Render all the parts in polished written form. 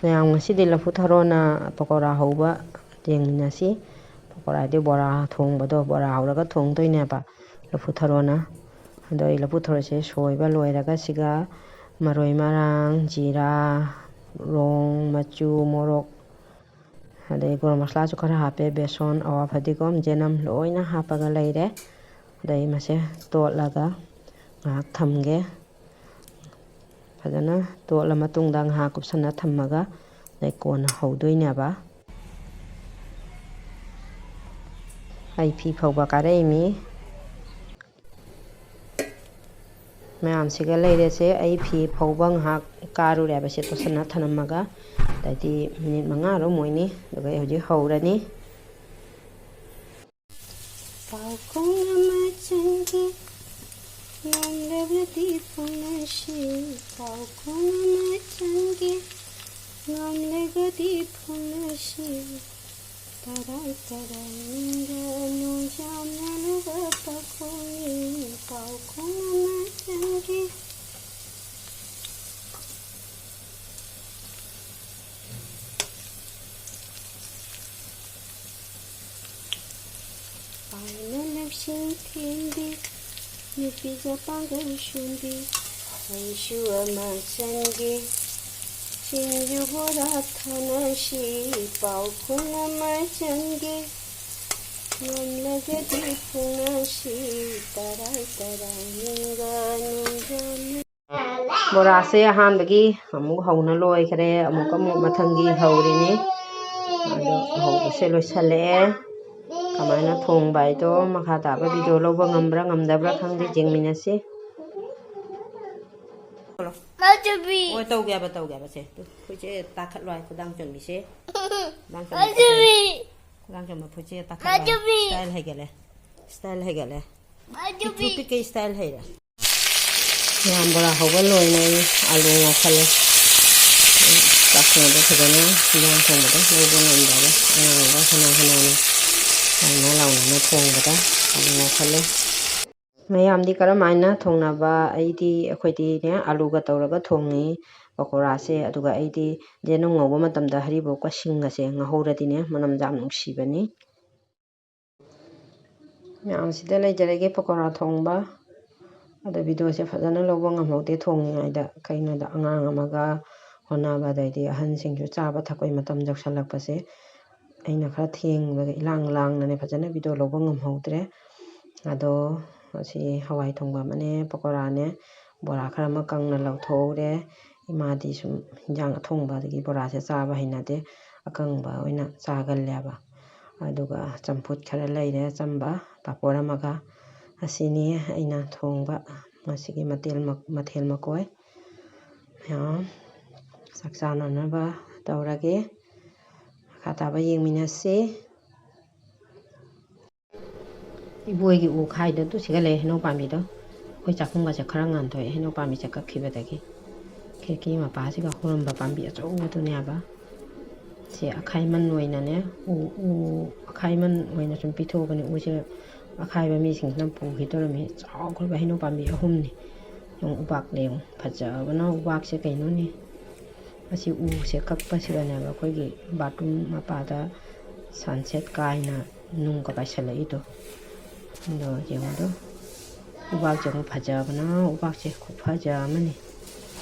ꯃꯌꯥꯝ ꯉꯁꯤꯗꯤ ꯂꯐꯨ ꯊꯔꯣꯅ ꯄꯀꯧꯔꯥ ꯍꯧꯕ ꯌꯦꯡꯃꯤꯟꯅꯁꯤ ꯄꯀꯧꯔꯥꯗꯤ ꯕꯣꯔꯥ ꯊꯣꯡꯕꯗꯣ ꯕꯣꯔꯥ ꯍꯧꯔꯒ ꯊꯣꯡꯗꯣꯏꯅꯦꯕ ꯂꯐꯨ ꯊꯔꯣꯅ ꯑꯗꯣ ꯑꯩ ꯂꯐꯨ ꯊꯔꯣꯁꯦ ꯁꯣꯏꯕ ꯂꯣꯏꯔꯒ ꯁꯤꯒ ꯃꯔꯣꯏ ꯃꯔꯥꯡ ꯖꯤꯔꯥ ꯔꯣꯡ ꯃꯆꯨ ꯃꯣꯔꯣꯛ ꯑꯗꯩ ꯒꯔꯝ ꯃꯁꯂꯥꯁꯨ ꯈꯔ ꯍꯥꯞꯄꯦ ꯕꯦꯁꯣꯟ ꯑꯋꯥ ꯐꯗꯤꯒꯣꯝ ꯖꯦꯅꯝ ꯂꯣꯏꯅ ꯍꯥꯞꯄꯒ ꯂꯩꯔꯦ ꯑꯗꯩ ꯃꯁꯦ ꯇꯣꯠꯂꯒ ꯉꯥꯏꯍꯥꯛ ꯊꯝꯒꯦ ꯐꯖꯅ ꯇꯣꯠꯂ ꯃꯇꯨꯡꯗ ꯉꯥꯏꯍꯥꯛ ꯀꯨꯞꯁꯟꯅ ꯊꯝꯃꯒ ꯑꯗꯩ ꯀꯣꯟꯅ ꯍꯧꯗꯣꯏꯅꯦꯕ ꯑꯩ ꯐꯤ ꯐꯧꯕ ꯀꯥꯔꯛꯏꯃꯤ ꯃꯌꯥꯝꯁꯤꯒ ꯂꯩꯔꯦꯁꯦ ꯑꯩ ꯐꯤ ꯐꯧꯕ ꯉꯥꯏꯍꯥꯛ ꯀꯥꯔꯨꯔꯦꯕ ꯁꯦ ꯇꯣꯠꯁꯟꯅ ꯊꯅꯝꯃꯒ ꯑꯗꯩꯗꯤ ꯃꯤꯅꯤꯠ 5 ꯃꯣꯏꯅꯤ ꯑꯗꯨꯒ ꯑꯩ ꯍꯧꯖꯤꯛ ꯍꯧꯔꯅꯤ ꯕꯣꯔꯥꯁꯦ ꯑꯍꯥꯟꯕꯒꯤ ꯑꯃꯨꯛ ꯍꯧꯅ ꯂꯣꯏꯈ꯭ꯔꯦ ꯑꯃꯨꯛ ꯃꯊꯪꯒꯤ ꯍꯧꯔꯤꯅꯤ ꯑꯗꯣ ꯍꯧꯕꯁꯦ ꯂꯣꯏꯁꯜꯂꯛꯑꯦ ꯀꯃꯥꯏꯅ ꯊꯣꯡꯕ ꯍꯥꯏꯗꯣ ꯃꯈꯥ ꯇꯥꯕ ꯚꯤꯗꯤꯑꯣ ꯂꯧꯕ ꯉꯝꯕ꯭ꯔꯥ ꯉꯝꯗꯕ꯭ꯔꯥ ꯈꯪꯗꯦ ꯌꯦꯡꯃꯤꯟꯅꯁꯤ ꯍꯣꯏ ꯇꯧꯒꯦꯕ ꯁꯦ ꯐꯨꯏꯁꯦ ꯇꯥꯈꯠꯂꯣ ꯍꯥꯏ ꯈꯨꯗꯥꯡ ꯆꯣꯟꯕꯤꯁꯦ ꯈꯨꯗꯥꯡ ꯆꯣꯟꯕ ꯐꯨꯏꯁꯦ ꯇꯥꯈꯠꯂꯣ ꯁ꯭ꯇꯥꯏꯜ ꯍꯩꯒꯠꯂꯦ ꯄꯤꯛꯇ꯭ꯔꯨ ꯄꯤꯛꯀꯩ ꯁ꯭ꯇꯥꯏꯜ ꯍꯩꯔꯦ ꯌꯥꯝ ꯕꯣꯔꯥ ꯍꯧꯕ ꯂꯣꯏꯅ ꯑꯂꯨ ꯉꯧꯈꯠꯂꯦ ꯆꯥꯛ ꯊꯣꯡꯕꯗ ꯐꯖꯅ ꯏꯟꯖꯥꯡ ꯊꯣꯡꯕꯗ ꯂꯧꯕ ꯉꯝꯗꯔꯦ ꯑꯉꯥꯡꯒ ꯍꯅꯥꯅ ꯂꯥꯎꯅ ꯊꯣꯡꯕꯗ ꯑꯂꯨ ꯉꯧꯈꯠꯂꯦ ꯃꯌꯥꯝꯗꯤ ꯀꯔꯝꯍꯥꯏꯅ ꯊꯣꯡꯅꯕ ꯑꯩꯈꯣꯏꯗꯤꯅꯦ ꯑꯂꯨꯒ ꯇꯧꯔꯒ ꯊꯣꯡꯉꯤ ꯄꯀꯧꯔꯥꯁꯦ ꯑꯗꯨꯒ ꯑꯩꯗꯤ ꯌꯦꯅꯨꯝ ꯉꯧꯕ ꯃꯇꯝꯗ ꯍꯔꯤꯕꯣꯞꯀ ꯁꯤꯡꯒꯁꯦ ꯉꯧꯍꯧꯔꯗꯤꯅꯦ ꯃꯅꯝꯁꯦ ꯌꯥꯝ ꯅꯨꯡꯁꯤꯕꯅꯤ ꯃꯌꯥꯝꯁꯤꯗ ꯂꯩꯖꯔꯒꯦ ꯄꯀꯧꯔꯥ ꯊꯣꯡꯕ ꯑꯗꯣ ꯚꯤꯗꯤꯑꯣꯁꯦ ꯐꯖꯅ ꯂꯧꯕ ꯉꯝꯍꯧꯗꯦ ꯊꯣꯡꯉꯤꯉꯩꯗ ꯀꯩꯅꯣꯗ ꯑꯉꯥꯡ ꯑꯃꯒ ꯍꯣꯠꯅꯕ ꯑꯗꯩꯗꯤ ꯑꯍꯟꯁꯤꯡꯁꯨ ꯆꯥꯕ ꯊꯛꯄꯒꯤ ꯃꯇꯝ ꯌꯧꯁꯜꯂꯛꯄꯁꯦ ꯑꯩꯅ ꯈꯔ ꯊꯦꯡꯕꯒ ꯏꯂꯥꯡ ꯂꯥꯡꯅꯅꯦ ꯐꯖꯅ ꯚꯤꯗꯤꯑꯣ ꯂꯧꯕ ꯉꯝꯍꯧꯗ꯭ꯔꯦ ꯑꯗꯣ ꯑꯁꯤ ꯍꯋꯥꯏ ꯊꯣꯡꯕ ꯑꯃꯅꯦ ꯄꯀꯧꯔꯥꯅꯦ ꯕꯣꯔꯥ ꯈꯔ ꯑꯃ ꯀꯪꯅ ꯂꯧꯊꯣꯛꯎꯔꯦ ꯏꯃꯥꯗꯤ ꯁꯨꯝ ꯏꯟꯖꯥꯡ ꯑꯊꯣꯡꯕ ꯑꯗꯒꯤ ꯕꯣꯔꯥꯁꯦ ꯆꯥꯕ ꯍꯩꯅꯗꯦ ꯑꯀꯪꯕ ꯑꯣꯏꯅ ꯆꯥꯒꯜꯂꯦꯕ ꯑꯗꯨꯒ ꯆꯝꯐꯨꯠ ꯈꯔ ꯂꯩꯔꯦ ꯑꯆꯝꯕ ꯄꯥꯐꯣꯔ ꯑꯃꯒ ꯑꯁꯤꯅꯤ ꯑꯩꯅ ꯊꯣꯡꯕ ꯉꯁꯤꯒꯤ ꯃꯊꯦꯜ ꯃꯀꯣꯏ ꯃꯌꯥꯝ ꯆꯥꯛ ꯆꯥꯅꯅꯕ ꯇꯧꯔꯒꯦ ꯃꯈꯥ ꯇꯥꯕ ꯌꯦꯡꯃꯤꯟꯅꯁꯤ ꯏꯕꯣꯏꯒꯤ ꯎ ꯈꯥꯏꯗꯣ ꯇꯨꯁꯤꯒ ꯂꯩ ꯍꯩꯅꯧ ꯄꯥꯝꯕꯤꯗꯣ ꯑꯩꯈꯣꯏ ꯆꯥꯛꯈꯨꯝꯒꯁꯦ ꯈꯔ ꯉꯥꯟꯊꯣꯛꯑꯦ ꯍꯩꯅꯧ ꯄꯥꯝꯕꯤꯁꯦ ꯀꯛꯈꯤꯕꯗꯒꯤ ꯈꯤꯔꯀꯤ ꯃꯄꯥꯁꯤꯒ ꯍꯧꯔꯝꯕ ꯄꯥꯝꯕꯤ ꯑꯆꯧꯕꯗꯨꯅꯦꯕ ꯁꯤ ꯑꯈꯥꯏꯃꯟ ꯑꯣꯏꯅꯅꯦ ꯑꯈꯥꯏꯃꯟ ꯑꯣꯏꯅ ꯁꯨꯝ ꯄꯤꯊꯣꯛꯑꯕꯅꯤ ꯎꯁꯦ ꯑꯈꯥꯏꯕ ꯃꯤꯁꯤꯡꯁꯤꯅ ꯄꯨꯈꯤꯗꯧꯔꯝꯃꯤ ꯆꯥꯎꯈ꯭ꯔꯕ ꯍꯩꯅꯧ ꯄꯥꯝꯕꯤ 3ꯅꯤ ꯌꯦꯡꯉꯨ ꯎꯕꯥꯛ ꯌꯦꯡꯉꯨ ꯐꯖꯕꯅ ꯎꯕꯥꯛꯁꯦ ꯀꯩꯅꯣꯅꯤ ꯑꯁꯤ ꯎꯁꯦ ꯀꯛꯄꯁꯤꯗꯅꯦꯕ ꯑꯩꯈꯣꯏꯒꯤ ꯕꯥꯠꯔꯨꯝ ꯃꯄꯥꯗ ꯁꯟꯁꯦꯠ ꯀꯥꯏꯅ ꯅꯨꯡꯒ ꯄꯥꯏꯁꯜꯂꯛꯏꯗꯣ ꯑꯗꯣ ꯌꯦꯡꯉꯨꯗꯣ ꯎꯕꯥꯛꯁꯦ ꯑꯃꯨꯛ ꯐꯖꯕꯅ ꯎꯕꯥꯛꯁꯦ ꯈꯨꯐꯖ ꯑꯃꯅꯤ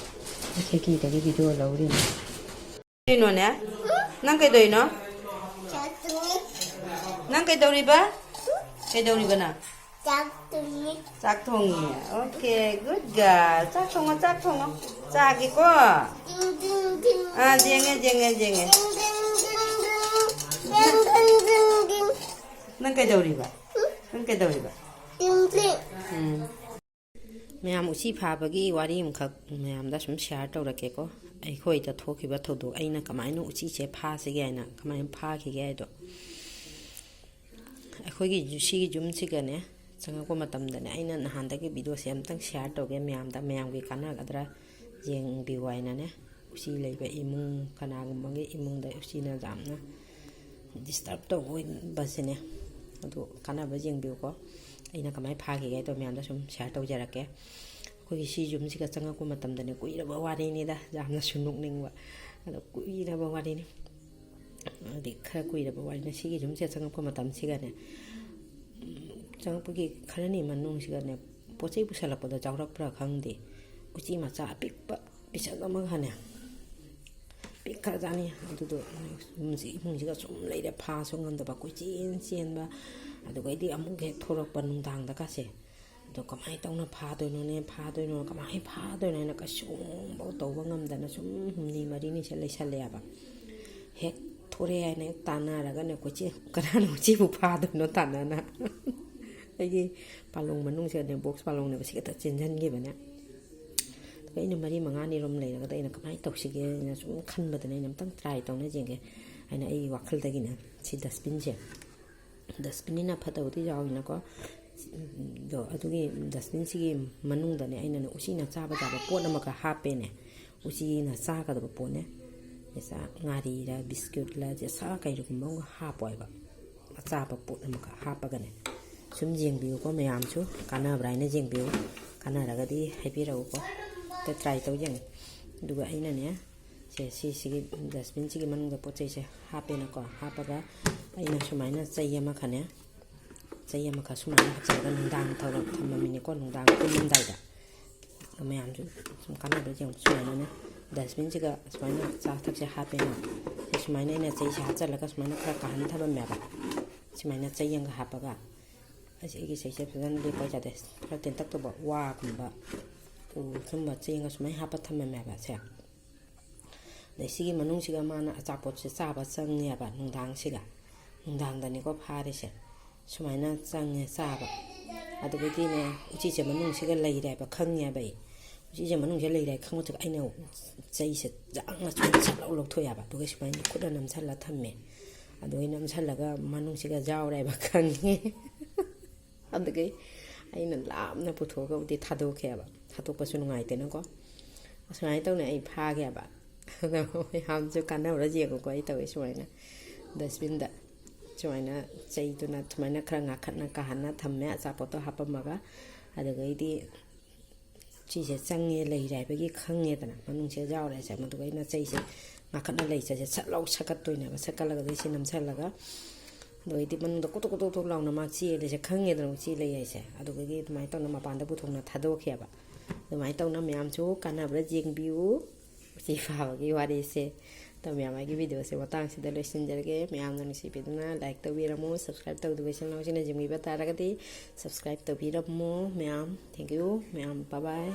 ꯈꯦꯀꯤꯗꯒꯤ ꯚꯤꯗꯤꯑꯣ ꯂꯧꯔꯤꯅꯤ ꯀꯩꯅꯣꯅꯦ ꯅꯪ ꯀꯩꯗꯧꯔꯤꯅꯣ ꯅꯪ ꯀꯩꯗꯧꯔꯤꯕ ꯅꯪ ꯆꯥꯛ ꯊꯣꯡꯉꯤ ꯑꯣꯀꯦ ꯒꯨꯗ ꯒꯔꯜ ꯆꯥꯛ ꯊꯣꯡꯉꯣ ꯆꯥꯒꯦꯀꯣ ꯌꯦꯡꯉꯦ ꯅꯪ ꯀꯩꯗꯧꯔꯤꯕ ꯃꯌꯥꯝ ꯎꯆꯤ ꯐꯥꯕꯒꯤ ꯋꯥꯔꯤ ꯑꯃꯈꯛ ꯃꯌꯥꯝꯗ ꯁꯨꯝ ꯁꯤꯌꯥꯔ ꯇꯧꯔꯛꯀꯦꯀꯣ ꯑꯩꯈꯣꯏꯗ ꯊꯣꯛꯈꯤꯕ ꯊꯧꯗꯣꯛ ꯑꯩꯅ ꯀꯃꯥꯏꯅ ꯎꯆꯤꯁꯦ ꯐꯥꯁꯤꯒꯦ ꯍꯥꯏꯅ ꯀꯃꯥꯏꯅ ꯐꯥꯈꯤꯒꯦ ꯍꯥꯏꯗꯣ ꯑꯩꯈꯣꯏꯒꯤ ꯁꯤꯒꯤ ꯌꯨꯝꯁꯤꯒꯅꯦ ꯆꯪꯉꯛꯄ ꯃꯇꯝꯗꯅꯦ ꯑꯩꯅ ꯅꯍꯥꯟꯗꯒꯤ ꯚꯤꯗꯤꯑꯣꯁꯦ ꯑꯝꯇꯪ ꯁꯤꯌꯥꯔ ꯇꯧꯒꯦ ꯃꯌꯥꯝꯒꯤ ꯀꯥꯟꯅꯒꯗ꯭ꯔꯥ ꯌꯦꯡꯕꯤꯌꯨ ꯍꯥꯏꯅꯅꯦ ꯎꯆꯤ ꯂꯩꯕ ꯏꯃꯨꯡ ꯀꯅꯥꯒꯨꯝꯕꯒꯤ ꯏꯃꯨꯡꯗ ꯎꯆꯤꯅ ꯌꯥꯝꯅ ꯗꯤꯁꯇꯔꯕ ꯇꯧꯕꯁꯤꯅꯦ ꯑꯗꯨ ꯀꯥꯟꯅꯕ ꯌꯦꯡꯕꯤꯌꯨꯀꯣ ꯑꯩꯅ ꯀꯃꯥꯏꯅ ꯐꯥꯈꯤꯒꯦ ꯍꯥꯏꯗꯣ ꯃꯌꯥꯝꯗ ꯁꯨꯝ ꯁꯤꯌꯥꯔ ꯇꯧꯖꯔꯛꯀꯦ ꯑꯩꯈꯣꯏꯒꯤ ꯁꯤ ꯌꯨꯝꯁꯤꯒ ꯆꯪꯉꯛꯄ ꯃꯇꯝꯗꯅꯦ ꯀꯨꯏꯔꯕ ꯋꯥꯔꯤꯅꯤꯗ ꯌꯥꯝꯅꯁꯨ ꯅꯣꯛꯅꯤꯡꯕ ꯑꯗꯣ ꯀꯨꯏꯔꯕ ꯋꯥꯔꯤꯅꯤ ꯑꯗꯩ ꯈꯔ ꯀꯨꯏꯔꯕ ꯋꯥꯔꯤꯅꯤ ꯁꯤꯒꯤ ꯌꯨꯝꯁꯦ ꯆꯪꯉꯛꯄ ꯃꯇꯝꯁꯤꯒꯅꯦ ꯆꯪꯉꯛꯄꯒꯤ ꯈꯔꯅꯤ ꯃꯅꯨꯡꯁꯤꯒꯅꯦ ꯄꯣꯠ ꯆꯩ ꯄꯨꯁꯜꯂꯛꯄꯗ ꯆꯥꯎꯔꯛꯄ꯭ꯔꯥ ꯈꯪꯗꯦ ꯎꯆꯤ ꯃꯆꯥ ꯑꯄꯤꯛꯄ ꯄꯤꯁꯛ ꯑꯃꯒꯅꯦ ꯄꯤꯛꯈ꯭ꯔꯖꯥꯠꯅꯤ ꯑꯗꯨꯗꯣ ꯏꯃꯨꯡꯁꯤꯒ ꯁꯨꯝ ꯂꯩꯔꯦ ꯐꯥꯁꯨ ꯉꯝꯗꯕ ꯀꯣꯏꯆꯦꯟ ꯆꯦꯟꯕ ꯑꯗꯨꯒꯩꯗꯤ ꯑꯃꯨꯛ ꯍꯦꯛ ꯊꯣꯔꯛꯄ ꯅꯨꯡꯗꯥꯡꯗꯀꯥꯁꯦ ꯑꯗꯣ ꯀꯃꯥꯏꯅ ꯇꯧꯅ ꯐꯥꯗꯣꯏꯅꯣ ꯀꯃꯥꯏꯅ ꯐꯥꯗꯣꯏꯅꯣ ꯍꯥꯏꯅ ꯀꯩꯁꯨꯝꯐꯥꯎ ꯇꯧꯕ ꯉꯝꯗꯅ ꯁꯨꯝ ꯍꯨꯝꯅꯤ ꯃꯔꯤꯅꯤꯁꯦ ꯂꯩꯁꯜꯂꯦꯕ ꯍꯦꯛ ꯊꯣꯔꯛꯑꯦ ꯍꯥꯏꯅ ꯍꯦꯛ ꯇꯥꯟꯅꯔꯒꯅꯦ ꯀꯣꯏꯆꯦꯟ ꯀꯅꯥꯅ ꯎꯆꯤꯕꯨ ꯐꯥꯗꯣꯏꯅꯣ ꯇꯥꯟꯅꯅ ꯑꯩꯒꯤ ꯄꯥꯂꯣꯡ ꯃꯅꯨꯡꯁꯤꯗꯅꯦ ꯕꯣꯛꯁ ꯄꯥꯂꯣꯡꯅꯦꯕ ꯁꯤꯈꯛꯇ ꯆꯦꯟꯁꯤꯟꯈꯤꯕꯅꯦ ꯑꯗꯨꯒ ꯑꯩꯅ 3-5ꯅꯤꯔꯣꯝ ꯂꯩꯔꯒꯗ ꯑꯩꯅ ꯀꯃꯥꯏꯅ ꯇꯧꯁꯤꯒꯦꯅ ꯁꯨꯝ ꯈꯟꯕꯗꯅ ꯑꯩꯅ ꯑꯝꯇꯪ ꯇ꯭ꯔꯥꯏ ꯇꯧꯅ ꯌꯦꯡꯒꯦ ꯍꯥꯏꯅ ꯑꯩꯒꯤ ꯋꯥꯈꯜꯗꯒꯤꯅꯦ ꯁꯤ ꯗꯁꯕꯤꯟꯁꯦ ꯗꯁꯕꯤꯟꯅꯤꯅ ꯐꯠꯇꯕꯗꯤ ꯌꯥꯎꯏꯅꯀꯣ ꯑꯗꯣ ꯑꯗꯨꯒꯤ ꯗꯁꯕꯤꯟꯁꯤꯒꯤ ꯃꯅꯨꯡꯗꯅꯦ ꯑꯩꯅꯅꯦ ꯎꯆꯤꯅ ꯆꯥꯕ ꯄꯣꯠ ꯑꯃꯈꯛ ꯍꯥꯞꯄꯦꯅꯦ ꯎꯆꯤꯅ ꯆꯥꯒꯗꯕ ꯄꯣꯠꯅꯦ ꯉꯥꯔꯤꯔ ꯕꯤꯁꯀꯨꯠꯂ ꯁꯥ ꯀꯩꯒꯨꯝꯕ ꯑꯃꯒ ꯍꯥꯞꯄꯣꯏꯕ ꯑꯆꯥꯕ ꯄꯣꯠ ꯑꯃꯈꯛ ꯍꯥꯞꯄꯒꯅꯦ ꯁꯨꯝ ꯌꯦꯡꯕꯤꯌꯨꯀꯣ ꯃꯌꯥꯝꯁꯨ ꯀꯥꯟꯅꯕ꯭ꯔꯥ ꯍꯥꯏꯅ ꯌꯦꯡꯕꯤꯌꯨ ꯀꯥꯟꯅꯔꯒꯗꯤ ꯍꯥꯏꯕꯤꯔꯛꯎꯀꯣ ꯑꯝꯇ ꯇ꯭ꯔꯥꯏ ꯇꯧ ꯌꯦꯡꯉꯨ ꯑꯗꯨꯒ ꯑꯩꯅꯅꯦ ꯁꯤꯒꯤ ꯗꯁꯕꯤꯟꯁꯤꯒꯤ ꯃꯅꯨꯡꯗ ꯄꯣꯠ ꯆꯩꯁꯦ ꯍꯥꯞꯄꯦꯅꯀꯣ ꯍꯥꯞꯄꯒ ꯑꯩꯅ ꯁꯨꯃꯥꯏꯅ ꯆꯩ ꯑꯃꯈꯛ ꯁꯨꯃꯥꯏꯅ ꯍꯥꯞꯆꯤꯜꯂꯒ ꯅꯨꯡꯗꯥꯡ ꯊꯝꯃꯝꯃꯤꯅꯦꯀꯣ ꯅꯨꯡꯗꯥꯡ ꯇꯨꯝꯂꯝꯗꯥꯏꯗ ꯃꯌꯥꯝꯁꯨ ꯁꯨꯝ ꯀꯥꯟꯅꯕ ꯌꯦꯡꯉꯨ ꯁꯨꯃꯥꯏꯅꯅꯦ ꯗꯁꯕꯤꯟꯁꯤꯒ ꯁꯨꯃꯥꯏꯅ ꯆꯥꯊꯛꯁꯦ ꯍꯥꯞꯄꯦꯅ ꯁꯨꯃꯥꯏꯅ ꯑꯩꯅ ꯆꯩꯁꯦ ꯍꯥꯞꯆꯤꯜꯂꯒ ꯁꯨꯃꯥꯏꯅ ꯈꯔ ꯀꯥꯍꯟ ꯊꯝꯃꯝꯃꯦꯕ ꯁꯨꯃꯥꯏꯅ ꯆꯩ ꯑꯃꯒ ꯍꯥꯞꯄꯒ ꯑꯩꯒꯤ ꯆꯩꯁꯦ ꯐꯖꯅ ꯂꯦꯞꯄ ꯌꯥꯗꯦ ꯈꯔ ꯇꯦꯟꯇꯛ ꯇꯧꯕ ꯋꯥꯒꯨꯝꯕ ꯎꯒꯨꯝꯕ ꯆꯩ ꯑꯃꯒ ꯁꯨꯃꯥꯏꯅ ꯍꯥꯞꯄ ꯊꯝꯃꯝꯃꯦꯕ ꯁꯦ ꯑꯗꯩ ꯁꯤꯒꯤ ꯃꯅꯨꯡꯁꯤꯒ ꯃꯥꯅ ꯑꯆꯥꯄꯣꯠꯁꯦ ꯆꯥꯕ ꯆꯪꯉꯦꯕ ꯅꯨꯡꯗꯥꯡꯗꯅꯤꯀꯣ ꯐꯥꯔꯤꯁꯦ ꯁꯨꯃꯥꯏꯅ ꯆꯪꯉꯦ ꯆꯥꯕ ꯑꯗꯨꯗꯒꯤꯗꯤꯅꯦ ꯎꯆꯤꯁꯦ ꯃꯅꯨꯡꯁꯤꯒ ꯂꯩꯔꯦꯕ ꯈꯪꯉꯦꯕ ꯑꯩ ꯎꯆꯤꯁꯦ ꯃꯅꯨꯡꯁꯤꯗ ꯂꯩꯔꯦ ꯈꯪꯕꯁꯤꯒ ꯑꯩꯅ ꯆꯩꯁꯦ ꯖꯥꯡꯅ ꯁꯨꯃꯥꯏꯅ ꯁꯠꯂꯥꯎ ꯂꯧꯊꯣꯛꯑꯦꯕ ꯑꯗꯨꯒ ꯁꯨꯃꯥꯏꯅ ꯈꯨꯠꯅ ꯅꯝꯁꯜꯂ ꯊꯝꯃꯦ ꯑꯗꯨꯒ ꯅꯝꯁꯜꯂꯒ ꯃꯅꯨꯡꯁꯤꯒ ꯌꯥꯎꯔꯦꯕ ꯈꯪꯉꯦ ꯑꯗꯨꯒꯤ ꯑꯩꯅ ꯂꯥꯞꯅ ꯄꯨꯊꯣꯛꯑꯒꯕꯨꯗꯤ ꯊꯥꯗꯣꯛꯈꯤꯑꯕ ꯊꯥꯗꯣꯛꯄꯁꯨ ꯅꯨꯡꯉꯥꯏꯇꯦꯅꯀꯣ ꯑꯁꯨꯃꯥꯏꯅ ꯇꯧꯅ ꯑꯩ ꯐꯥꯒꯦꯕ ꯑꯗꯣ ꯃꯌꯥꯝꯁꯨ ꯀꯥꯟꯅꯕ꯭ꯔꯥ ꯌꯦꯡꯉꯨꯀꯣ ꯑꯩ ꯇꯧꯋꯦ ꯁꯨꯃꯥꯏꯅ ꯗꯁꯕꯤꯟꯗ ꯁꯨꯃꯥꯏꯅ ꯆꯩꯗꯨꯅ ꯁꯨꯃꯥꯏꯅ ꯈꯔ ꯉꯥꯈꯠꯅ ꯀꯥꯍꯟꯅ ꯊꯝꯃꯦ ꯑꯆꯥꯄꯣꯠꯇꯣ ꯍꯥꯞꯄꯝꯃꯒ ꯑꯗꯨꯒꯩꯗꯤ ꯎꯆꯤꯁꯦ ꯆꯪꯉꯦ ꯂꯩꯔꯦ ꯍꯥꯏꯕꯒꯤ ꯈꯪꯉꯦꯗꯅ ꯃꯅꯨꯡꯁꯤꯗ ꯌꯥꯎꯔꯦꯁꯦ ꯃꯗꯨꯒ ꯑꯩꯅ ꯆꯩꯁꯦ ꯉꯥꯈꯠꯅ ꯂꯩꯆꯁꯦ ꯁꯠꯂꯥꯎ ꯁꯛꯀꯠꯇꯣꯏꯅꯦꯕ ꯁꯛꯀꯠꯂꯒꯗꯤ ꯁꯤ ꯅꯝꯁꯜꯂꯒ ꯑꯗꯨꯒꯩꯗꯤ ꯃꯅꯨꯡꯗ ꯀꯣꯇꯣꯛ ꯂꯥꯎꯅ ꯃꯥ ꯆꯦꯜꯂꯤꯁꯦ ꯈꯪꯉꯦꯗꯅ ꯎꯆꯤ ꯂꯩ ꯍꯥꯏꯁꯦ ꯑꯗꯨꯗꯒꯤ ꯑꯗꯨꯃꯥꯏꯅ ꯇꯧꯅ ꯃꯄꯥꯟꯗ ꯄꯨꯊꯣꯛꯅ ꯊꯥꯗꯣꯛꯈꯤꯑꯕ ꯑꯗꯨꯃꯥꯏꯅ ꯇꯧꯅ ꯃꯌꯥꯝꯁꯨ ꯀꯥꯟꯅꯕ꯭ꯔꯥ ꯌꯦꯡꯕꯤꯌꯨ ꯎꯆꯤ ꯐꯥꯕꯒꯤ ꯋꯥꯔꯤꯁꯦ ꯑꯗꯣ ꯃꯌꯥꯝ ꯑꯩꯒꯤ ꯚꯤꯗꯤꯑꯣꯁꯦ ꯃꯇꯥꯡꯁꯤꯗ ꯂꯣꯏꯁꯤꯟꯖꯔꯒꯦ ꯃꯌꯥꯝꯅ ꯅꯨꯡꯁꯤꯕꯤꯗꯨꯅ ꯂꯥꯏꯛ ꯇꯧꯕꯤꯔꯝꯃꯨ ꯁꯕꯁꯀ꯭ꯔꯥꯏꯕ ꯇꯧꯗꯕ ꯏꯆꯤꯜ ꯏꯅꯥꯎꯁꯤꯡꯅ ꯌꯦꯡꯕꯤꯕ ꯇꯥꯔꯒꯗꯤ ꯁꯕꯁꯀ꯭ꯔꯥꯏꯕ ꯇꯧꯕꯤꯔꯝꯃꯨ ꯃꯌꯥꯝ ꯊꯦꯡꯛ ꯌꯨ ꯃꯌꯥꯝ ꯕꯥꯏ ꯕꯥꯏ